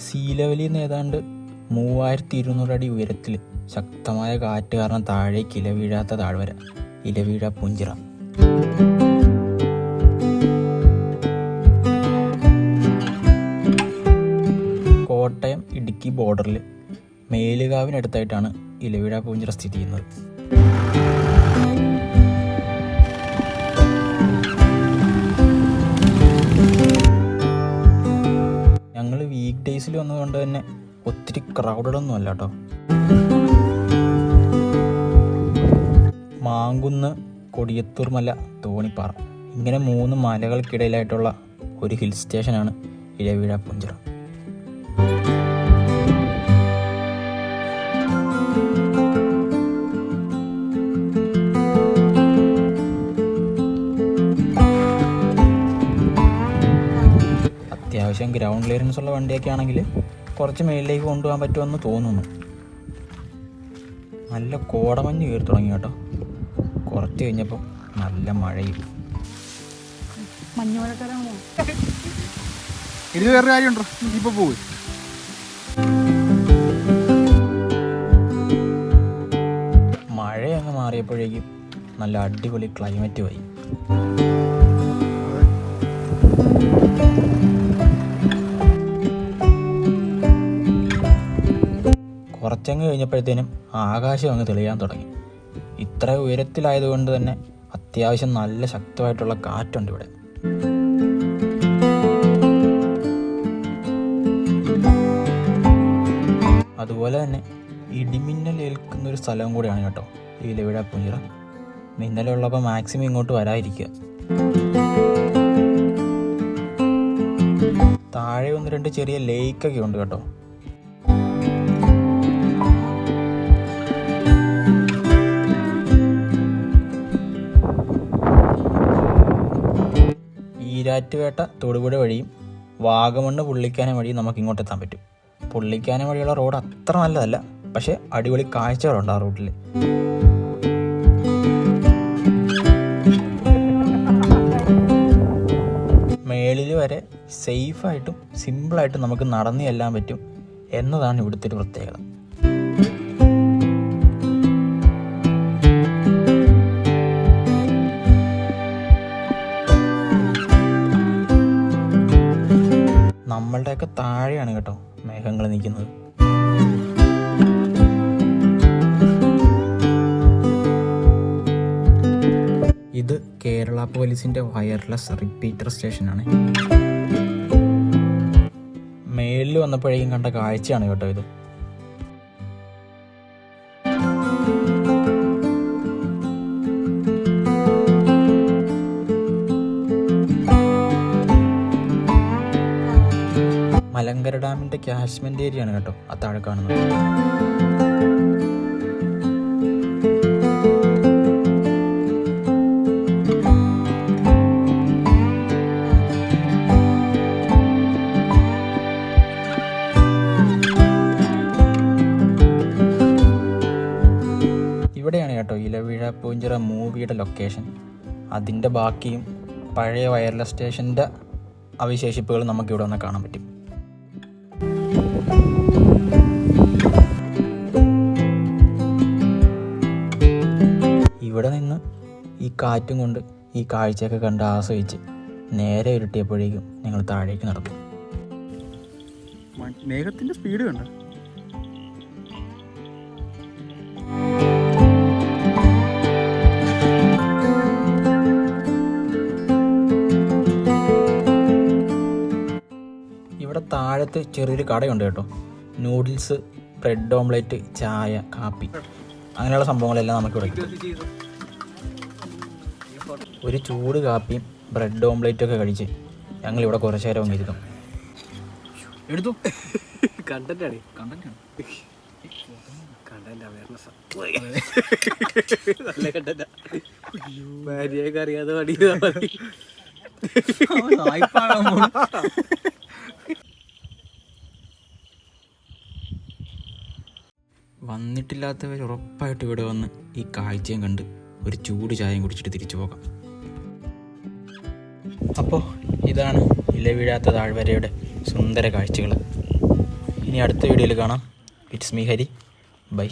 See ലെവലിൽ നിന്ന് ഏതാണ്ട് 3200 അടി ഉയരത്തിൽ ശക്തമായ കാറ്റ് കാരണം താഴേക്ക് ഇല വീഴാത്ത താഴ്വര ഇലവീഴ പൂഞ്ചിറ. കോട്ടയം ഇടുക്കി ബോർഡറിൽ മേലുകാവിനടുത്തായിട്ടാണ് ഇലവീഴ പൂഞ്ചിറ സ്ഥിതി ചെയ്യുന്നത്. ഞങ്ങൾ വീക്ക് ഡേയ്സിൽ വന്നതുകൊണ്ട് തന്നെ ഒത്തിരി ക്രൗഡഡൊന്നും അല്ല കേട്ടോ. മാങ്കുന്ന്, കൊടിയത്തൂർ മല, തോണിപ്പാറ ഇങ്ങനെ 3 മലകൾക്കിടയിലായിട്ടുള്ള ഒരു ഹിൽ സ്റ്റേഷനാണ് ഇലവീഴ പൂഞ്ചിറ. അത്യാവശ്യം ഗ്രൗണ്ട് ക്ലിയറൻസ് ഉള്ള വണ്ടിയൊക്കെ ആണെങ്കിൽ കുറച്ച് മേളിലേക്ക് കൊണ്ടുപോകാൻ പറ്റുമെന്ന് തോന്നുന്നു. നല്ല കോടമഞ്ഞ് കയറി തുടങ്ങി കേട്ടോ. കുറച്ച് കഴിഞ്ഞപ്പോൾ നല്ല മഴയും. ഇത് വേറെ കാര്യമുണ്ടോ? ഇപ്പോൾ പോകും. മഴ അങ്ങ് മാറിയപ്പോഴേക്കും നല്ല അടിപൊളി ക്ലൈമറ്റ് പോയി. കുറച്ചങ്ങ് കഴിഞ്ഞപ്പോഴത്തേനും ആകാശം അങ്ങ് തെളിയാൻ തുടങ്ങി. ഇത്ര ഉയരത്തിലായതുകൊണ്ട് തന്നെ അത്യാവശ്യം നല്ല ശക്തമായിട്ടുള്ള കാറ്റുണ്ട് ഇവിടെ. അതുപോലെ തന്നെ ഇടിമിന്നൽ ഏൽക്കുന്നൊരു സ്ഥലവും കൂടിയാണ് കേട്ടോ ഈ ഇലവീഴ പൂഞ്ചിറ. മിന്നലുള്ളപ്പോൾ മാക്സിമം ഇങ്ങോട്ട് വരാതിരിക്കുക. താഴെ 1-2 ചെറിയ ലേക്കൊക്കെ ഉണ്ട് കേട്ടോ. ഈരാറ്റുപേട്ട തൊടുപുഴ വഴിയും വാഗമണ്ണ് പുള്ളിക്കാനം വഴിയും നമുക്ക് ഇങ്ങോട്ട് എത്താൻ പറ്റും. പുള്ളിക്കാനം വഴിയുള്ള റോഡ് അത്ര നല്ലതല്ല, പക്ഷേ അടിപൊളി കാഴ്ചകളുണ്ട് ആ റൂട്ടിൽ. മേളിൽ വരെ സേഫായിട്ടും സിമ്പിളായിട്ടും നമുക്ക് നടന്നു ചെല്ലാൻ പറ്റും എന്നതാണ് ഇവിടുത്തെ ഒരു പ്രത്യേകത. നമ്മളുടെയൊക്കെ താഴെയാണ് കേട്ടോ മേഘങ്ങൾ നിൽക്കുന്നത്. ഇത് കേരള പോലീസിൻ്റെ വയർലെസ് റിപ്പീറ്റർ സ്റ്റേഷനാണ്. മേളിൽ വന്നപ്പോഴേക്കും കണ്ട കാഴ്ചയാണ് കേട്ടോ ഇത്. മലങ്കര ഡാമിൻ്റെ ക്യാച്ച്മെൻ്റ് ഏരിയയാണ് കേട്ടോ ആ താഴെ കാണുന്നത്. ഇവിടെയാണ് കേട്ടോ ഇലവീഴ പൂഞ്ചിറ മൂവിയുടെ ലൊക്കേഷൻ. അതിൻ്റെ ബാക്കിയും പഴയ വയർലെസ് സ്റ്റേഷൻ്റെ അവശേഷിപ്പുകൾ നമുക്കിവിടെ വന്ന് കാണാൻ പറ്റും. ഇവിടെ നിന്ന് ഈ കാറ്റും കൊണ്ട് ഈ കാഴ്ചയൊക്കെ കണ്ട് ആസ്വദിച്ച് നേരെ ഇരുട്ടിയപ്പോഴേക്കും ഞങ്ങൾ താഴേക്ക് നടക്കും. മേഘത്തിൻ്റെ സ്പീഡ് കണ്ടോ? ഇവിടെ താഴത്ത് ചെറിയൊരു കടയുണ്ട് കേട്ടോ. നൂഡിൽസ്, ബ്രെഡ് ഓംലെറ്റ്, ചായ, കാപ്പി അങ്ങനെയുള്ള സംഭവങ്ങളെല്ലാം നമുക്കിവിടെ കിട്ടും. ഒരു ചൂട് കാപ്പിയും ബ്രെഡ് ഓംലെറ്റൊക്കെ കഴിച്ച് ഞങ്ങളിവിടെ കുറച്ച് നേരം ഇരുന്നു. എടുത്തു കണ്ടന്റാണ് ഭാര്യയൊക്കെ അറിയാതെ വന്നിട്ടില്ലാത്തവർ ഉറപ്പായിട്ട് ഇവിടെ വന്ന് ഈ കാഴ്ചയും കണ്ട് ഒരു ചൂട് ചായയും കുടിച്ചിട്ട് തിരിച്ചു പോകാം. അപ്പോൾ ഇതാണ് ഇലവീഴാത്ത താഴ്വരയുടെ സുന്ദര കാഴ്ചകൾ. ഇനി അടുത്ത വീഡിയോയിൽ കാണാം. It's me Hari. ബൈ.